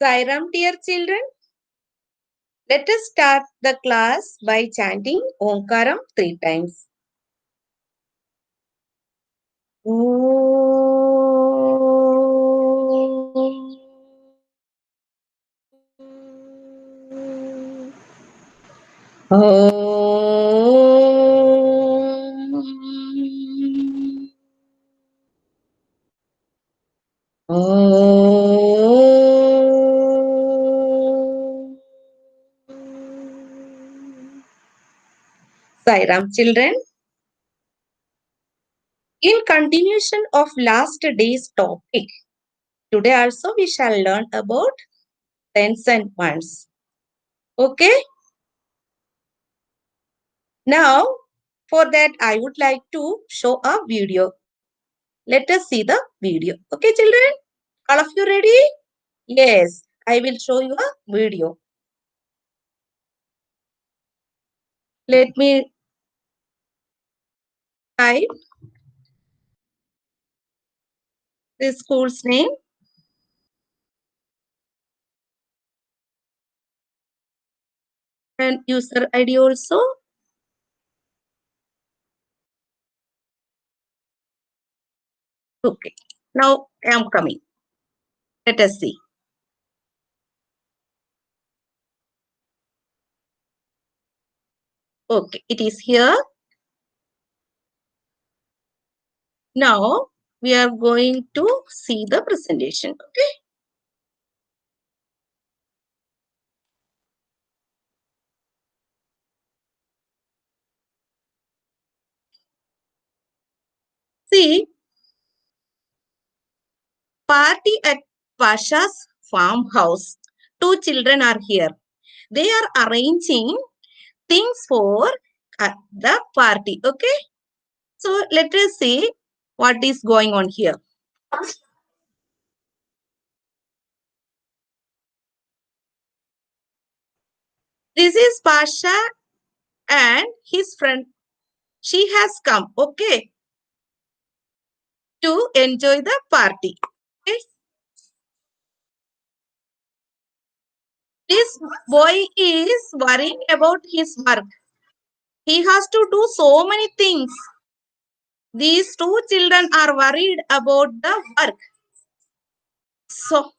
Sairam, dear children. Let us start the class by chanting Omkaram 3 times. Sairam, children. In continuation of last day's topic, today also we shall learn about tens and ones. Okay? Now, for that, I would like to show a video. Let us see the video. Okay, children? All of you ready? Yes, I will show you a video. Let me type the school's name. And user ID also. Okay, now I am coming. Let us see. Okay, it is here. Now we are going to see the presentation. Okay. See, party at Pasha's farmhouse. Two children are here. They are arranging things for the party. Okay. So let us see what is going on here. This is Pasha and his friend. She has come, okay, to enjoy the party. Okay. This boy is worrying about his work. He has to do so many things. These two children are worried about the work. So,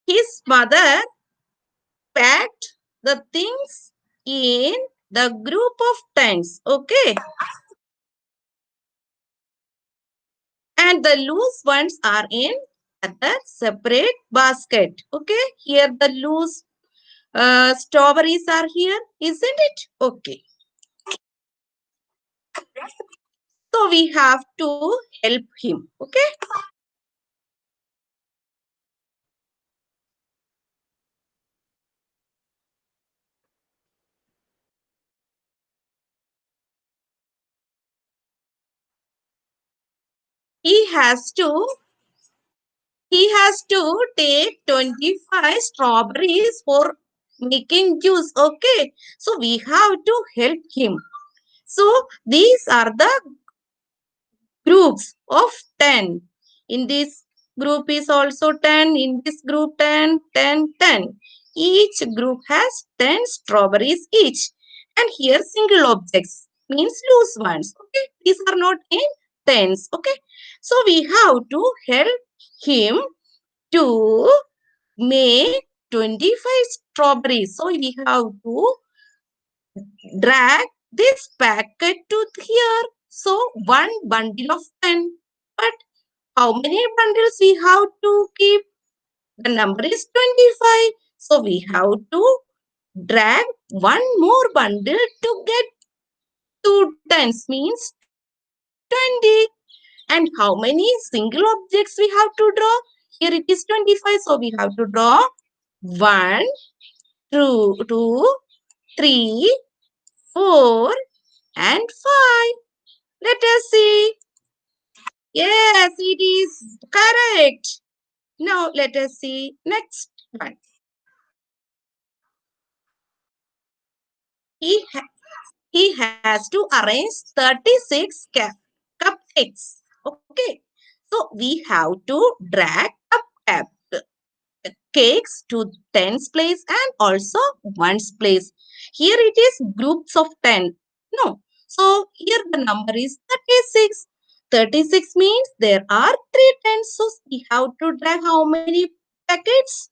his mother packed the things in the group of tents, okay? And the loose ones are in the separate basket, okay? Here the loose strawberries are here, isn't it? Okay. So we have to help him, okay? He has to take 25 strawberries for making juice, okay? So we have to help him. So these are the groups of 10. In this group is also 10. In this group 10, 10, 10. Each group has 10 strawberries each. And here single objects means loose ones. Okay. These are not in tens. Okay. So we have to help him to make 25 strawberries. So we have to drag this packet to here. So one bundle of 10. But how many bundles we have to keep? The number is 25. So we have to drag one more bundle to get two tens means 20. And how many single objects we have to draw? Here it is 25. So we have to draw 1, 2, 3, 4, and 5. Let us see. Yes, it is correct. Now let us see next one. He has to arrange 36 cupcakes. Okay. So So we have to drag up cakes to tens place and also ones place. Here it is groups of 10. No. So here the number is 36. 36 means there are three tens. So we have to drag how many packets?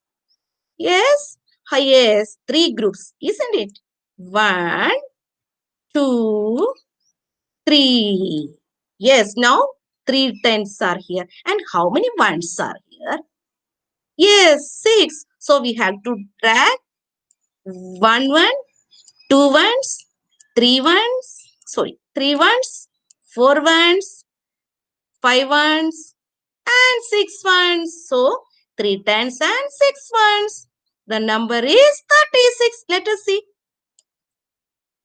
Yes. Yes. Three groups, isn't it? One, two, three. Yes. Now three tens are here. And how many ones are here? Yes, six. So we have to drag one, two ones, three ones, three ones, four ones, five ones, and six ones. So three tens and six ones. The number is 36. Let us see.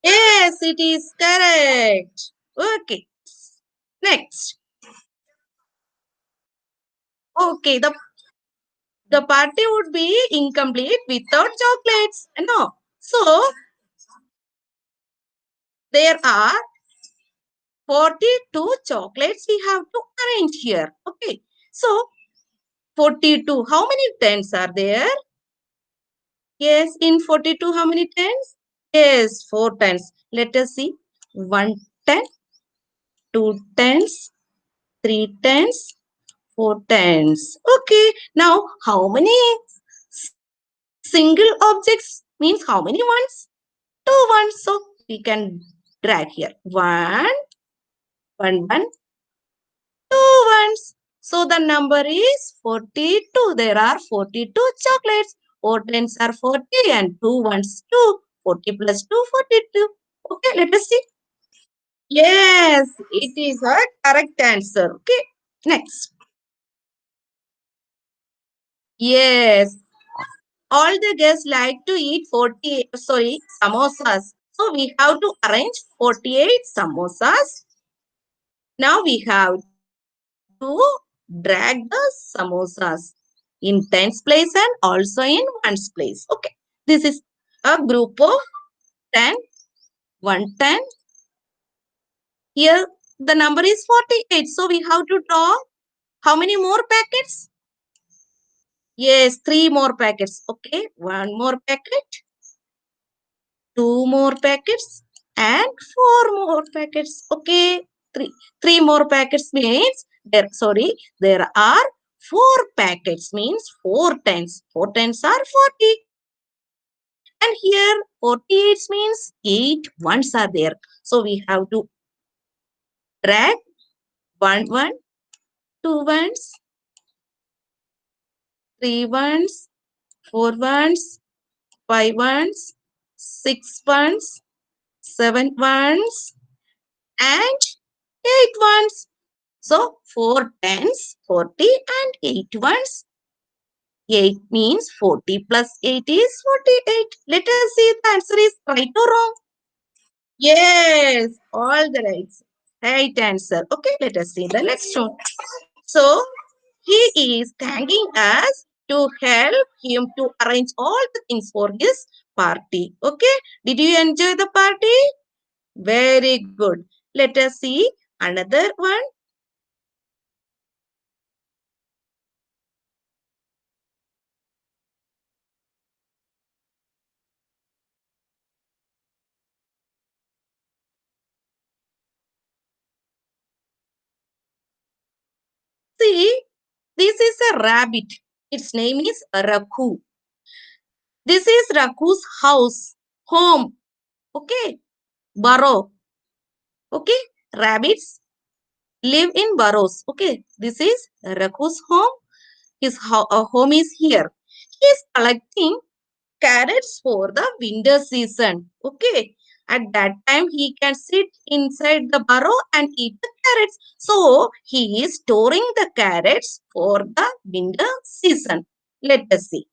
Yes, it is correct. Okay. Next. Okay, the party would be incomplete without chocolates. No. So there are 42 chocolates we have to arrange here. Okay. So 42. How many tens are there? Yes, in 42, how many tens? Yes, four tens. Let us see. One ten, two tens, three tens, four tens. Okay. Now, how many single objects means how many ones? Two ones. So we can drag here. One, two ones. So the number is 42. There are 42 chocolates. 4 tens are 40 and 2 ones 2. 40 plus 2, 42. Okay, let us see. Yes, it is a correct answer. Okay, next. Yes, all the guests like to eat samosas. So we have to arrange 48 samosas. Now we have to drag the samosas in tens place and also in ones place. Okay. This is a group of 10, 110. Here the number is 48. So we have to draw how many more packets? Yes, three more packets. Okay. One more packet, two more packets, and four more packets. Okay. Three more packets means there are four packets means four tens. Four tens are 40. And here 48 means 8 ones are there. So we have to drag one, two ones, three ones, four ones, five ones, six ones, seven ones, and eight ones. So four tens, 40 and eight ones. 8 means 40 plus 8 is 48. Let us see if the answer is right or wrong. Yes, all the right answer. Okay, let us see the next one. So, he is thanking us to help him to arrange all the things for his party. Okay, did you enjoy the party? Very good. Let us see another one. See, this is a rabbit. Its name is Raku. This is Raku's house, home. Okay, burrow. Okay, rabbits live in burrows. Okay, this is Raku's home. His home is here. He is collecting carrots for the winter season. Okay, at that time he can sit inside the burrow and eat the carrots. So he is storing the carrots for the winter season. Let us see.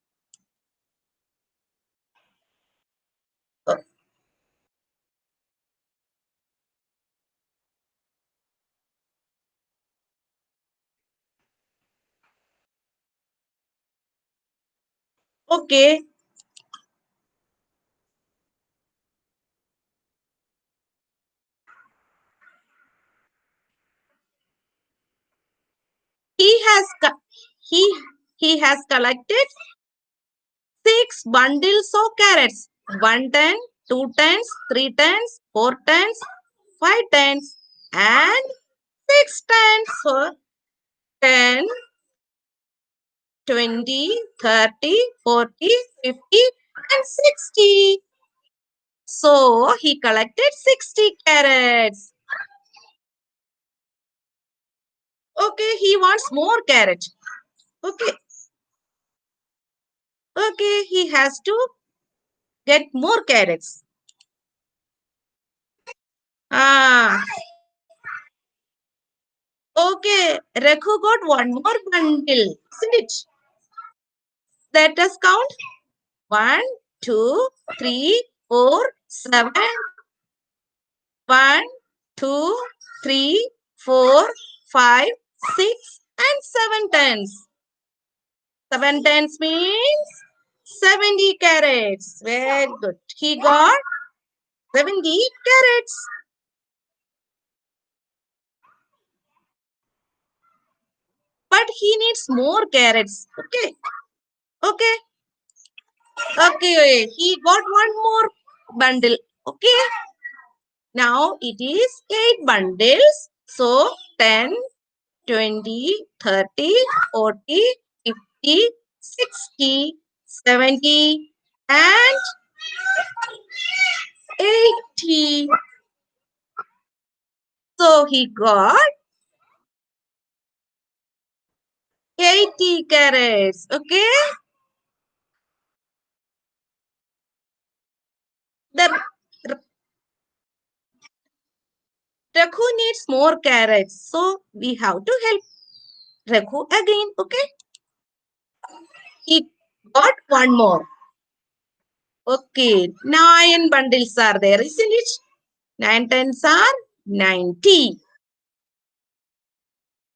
Okay, has he has collected 6 bundles of carrots. 1 ton, 2 tons, 3 tons, 4 tons, 5 tons, and 6 tons. So 10, 20, 30, 40, 50, and 60. So he collected 60 carrots. Okay, he wants more carrot. Okay, okay, he has to get more carrots. Ah, okay, Rekhu got one more bundle, isn't it? Let us count. 1, 2, 3, 4, 7. 1, 2, 3, 4, 5, 6, and 7 tens. 7 tens means 70 carrots. Very good. He got 70 carrots. But he needs more carrots. Okay. Okay. Okay. He got one more bundle. Okay. Now it is 8 bundles. So 10, 20, 30, 40, 50, 60, 70, and 80. So he got 80 carrots. Okay. The Raghu needs more carrots. So we have to help Raghu again. Okay. He got one more. Okay. 9 bundles are there, isn't it? 9 tens are 90.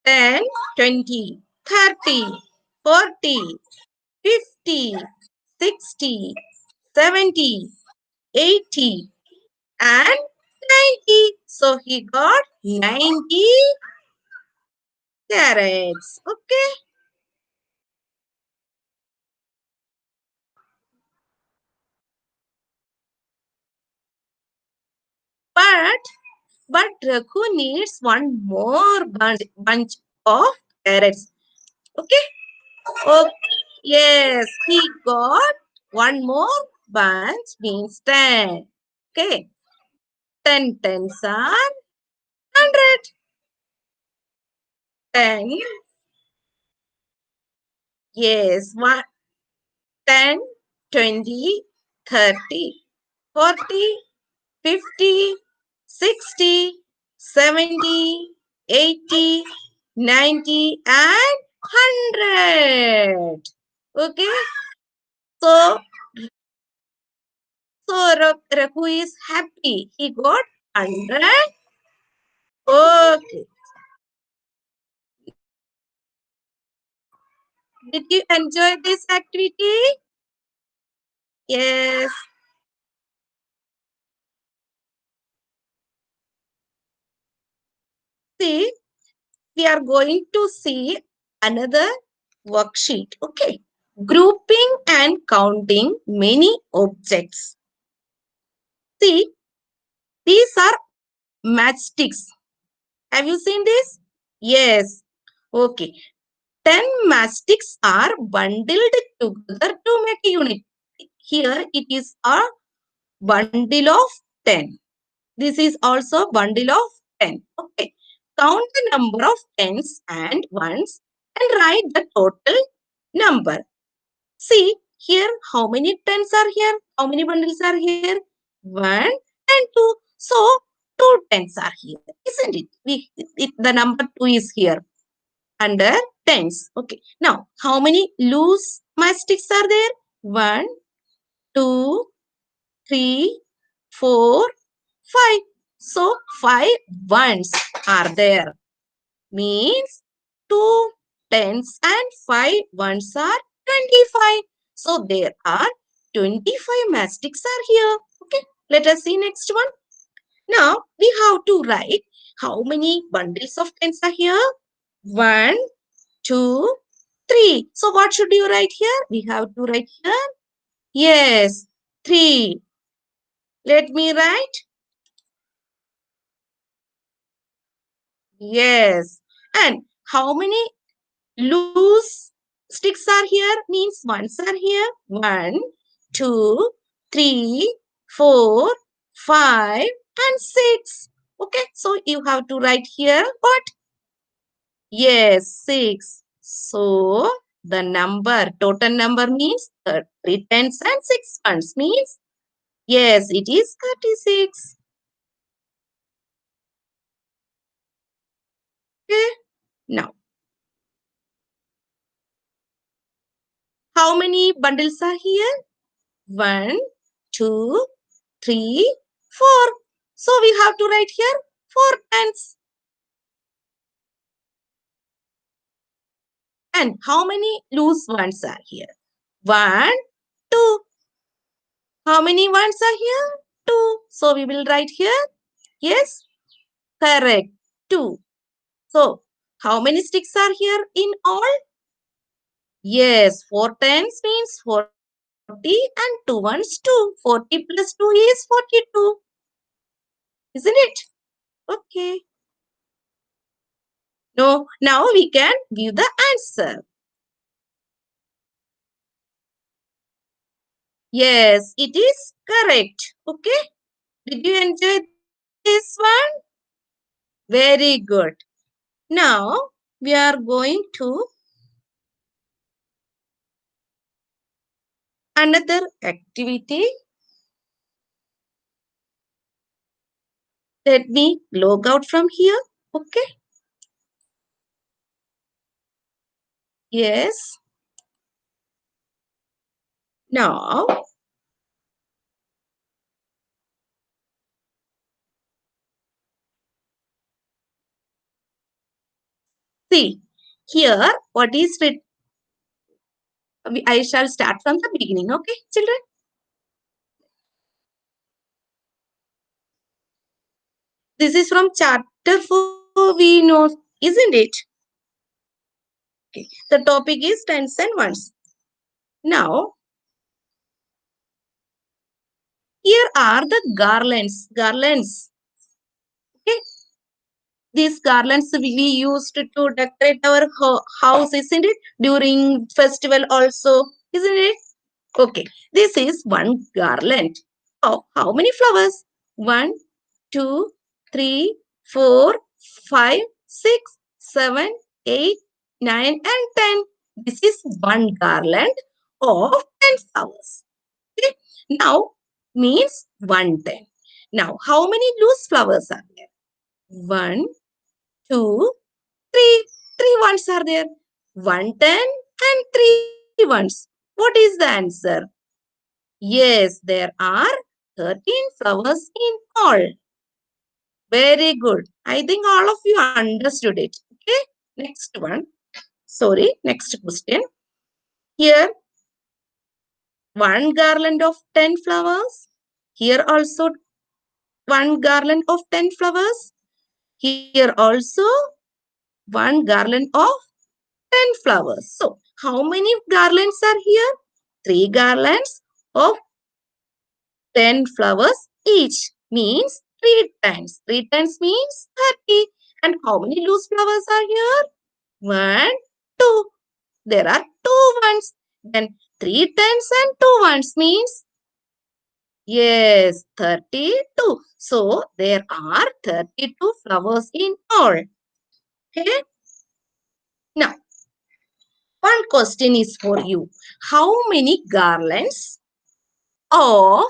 10, 20, 30, 40, 50, 60, 70, 80, and 90. So he got 90 carrots. Okay. But Raghu needs one more bunch of carrots. Okay. Oh, yes. He got one more bunch means 10. Okay. 10 tens are 100. 10. Yes. 10, 20, 30, 40, 50, 60, 70, 80, 90, and 100. Okay. So, Raghu is happy. He got 100. Okay. Did you enjoy this activity? Yes. See, we are going to see another worksheet. Okay. Grouping and counting many objects. See, these are matchsticks. Have you seen this? Yes. Okay. 10 matchsticks are bundled together to make a unit. Here it is a bundle of 10. This is also a bundle of 10. Okay. Count the number of tens and ones and write the total number. See here how many tens are here? How many bundles are here? 1 and 2. So 2 tens are here, isn't it? The number 2 is here under tens. Okay. Now how many loose matchsticks are there? 1, 2, 3, 4, 5. So 5 ones are there. Means 2 tens and 5 ones are 25. So there are 25 matchsticks are here. Okay. Let us see next one. Now we have to write how many bundles of tens are here. 1, 2, 3. So what should you write here? We have to write here. Yes, 3. Let me write. Yes. And how many loose sticks are here? Means ones are here. 1, 2, 3, 4, 5, and 6. Okay. So you have to write here what? Yes, 6. So the number, total number means 3 tens and 6 ones means yes, it is 36. Okay. Now, how many bundles are here? 1, 2, 3, 4. So we have to write here 4 tens. And how many loose ones are here? 1, 2. How many ones are here? 2. So we will write here. Yes, correct. 2. So how many sticks are here in all? Yes, 4 tens means 40 and 2 ones 2. 40 plus 2 is 42. Isn't it? Okay. No, now we can give the answer. Yes, it is correct. Okay. Did you enjoy this one? Very good. Now we are going to another activity. Let me log out from here. Okay. Yes. Now see here what is written. I shall start from the beginning. Okay, children. This is from chapter 4. We know, isn't it? Okay. The topic is tens and ones. Now, here are the garlands. Garlands. Okay. These garlands we used to decorate our house, isn't it? During festival also, isn't it? Okay. This is one garland. Oh, how many flowers? 1, 2, 3, 4, 5, 6, 7, 8, 9, and 10. This is one garland of 10 flowers. Okay. Now means 110. Now, how many loose flowers are there? 1, 2, 3. 3 ones are there. 110 and 3 ones. What is the answer? Yes, there are 13 flowers in all. Very good. I think all of you understood it. Okay. Next one. Sorry. Next question. Here, one garland of 10 flowers. Here also one garland of 10 flowers. Here also one garland of 10 flowers. So, how many garlands are here? 3 garlands of 10 flowers each means 3 times. 3 times means 30. And how many loose flowers are here? 1, 2. There are 2 ones. Then 3 tens and 2 ones means yes, 32. So there are 32 flowers in all. Okay. Now, one question is for you. How many garlands of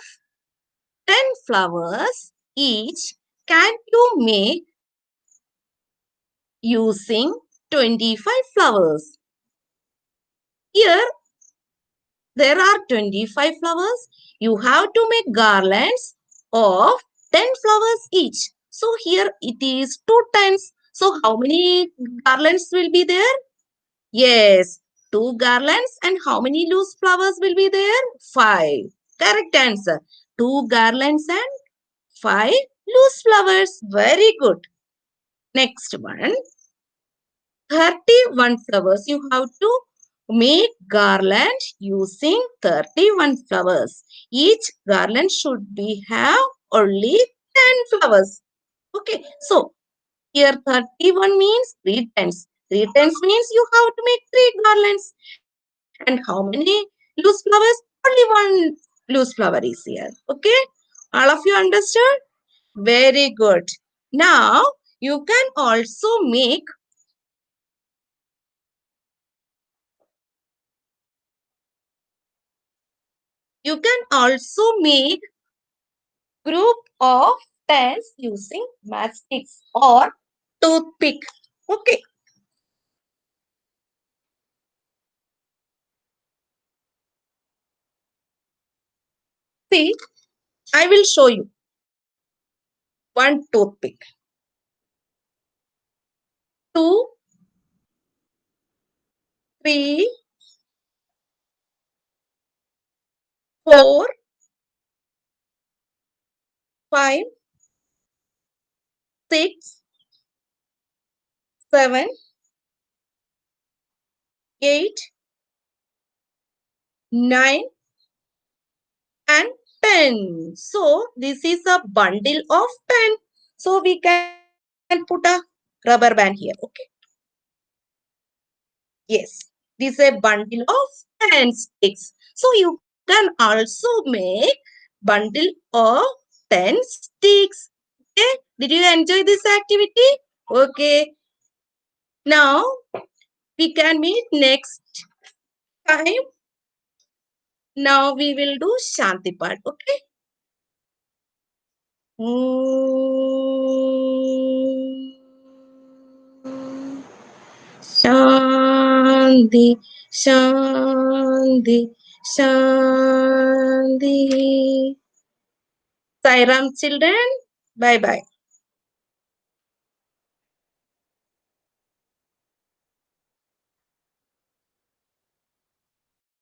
10 flowers each can you make using 25 flowers? Here, there are 25 flowers. You have to make garlands of 10 flowers each. So here it is 2 times. So how many garlands will be there? Yes, 2 garlands. And how many loose flowers will be there? 5. Correct answer. 2 garlands and 5 loose flowers. Very good. Next one. 31 flowers. You have to make garland using 31 flowers. Each garland should be have only 10 flowers. Okay, so here 31 means 3 times. 3 times means you have to make 3 garlands. And how many loose flowers? Only one loose flower is here. Okay, all of you understood? Very good. Now you can also make group of pens using matchsticks or toothpick. Okay. See, I will show you one toothpick, two, three, four, five, six, seven, 8, 9, and 10. So this is a bundle of pen. So we can put a rubber band here. Okay. Yes. This is a bundle of pen sticks. So you can also make bundle of 10 sticks. Okay. Did you enjoy this activity? Okay. Now we can meet next time. Now we will do Shanti part. Okay. Shanti, Shanti, Shanti. Sairam children. Bye bye.